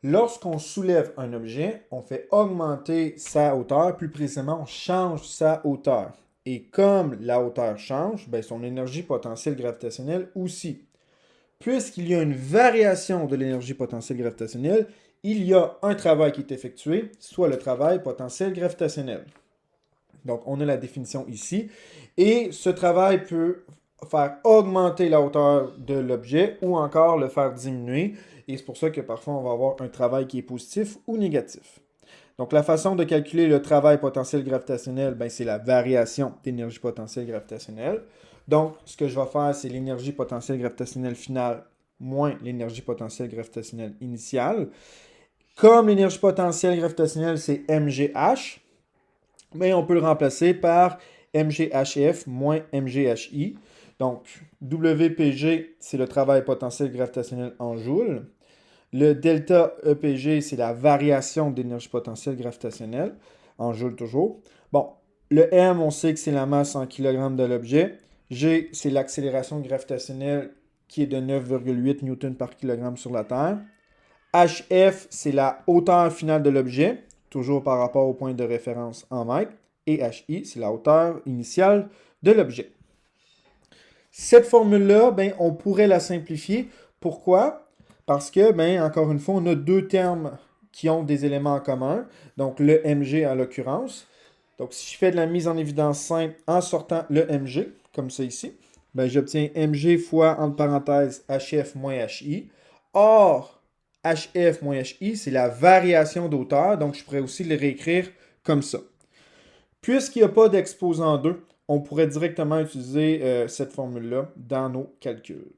Lorsqu'on soulève un objet, on fait augmenter sa hauteur, plus précisément, on change sa hauteur. Et comme la hauteur change, ben, son énergie potentielle gravitationnelle aussi. Puisqu'il y a une variation de l'énergie potentielle gravitationnelle, il y a un travail qui est effectué, soit le travail potentiel gravitationnel. Donc, on a la définition ici. Et ce travail peut faire augmenter la hauteur de l'objet ou encore le faire diminuer. Et c'est pour ça que parfois, on va avoir un travail qui est positif ou négatif. Donc, la façon de calculer le travail potentiel gravitationnel, ben, c'est la variation d'énergie potentielle gravitationnelle. Donc, ce que je vais faire, c'est l'énergie potentielle gravitationnelle finale moins l'énergie potentielle gravitationnelle initiale. Comme l'énergie potentielle gravitationnelle, c'est mgh, mais on peut le remplacer par mghf moins mghi. Donc, WPG, c'est le travail potentiel gravitationnel en joules. Le delta EPG, c'est la variation d'énergie potentielle gravitationnelle, en joules toujours. Bon, le M, on sait que c'est la masse en kg de l'objet. G, c'est l'accélération gravitationnelle qui est de 9,8 newtons par kg sur la Terre. HF, c'est la hauteur finale de l'objet, toujours par rapport au point de référence en mètres. Et HI, c'est la hauteur initiale de l'objet. Cette formule-là, ben, on pourrait la simplifier. Pourquoi? Parce que, ben, encore une fois, on a deux termes qui ont des éléments en commun. Donc, le mg en l'occurrence. Donc, si je fais de la mise en évidence simple en sortant le mg, comme ça ici, ben, j'obtiens mg fois, entre parenthèses, hf moins hi. Or, hf moins hi, c'est la variation d'auteur. Donc, je pourrais aussi le réécrire comme ça. Puisqu'il n'y a pas d'exposant 2, on pourrait directement utiliser cette formule-là dans nos calculs.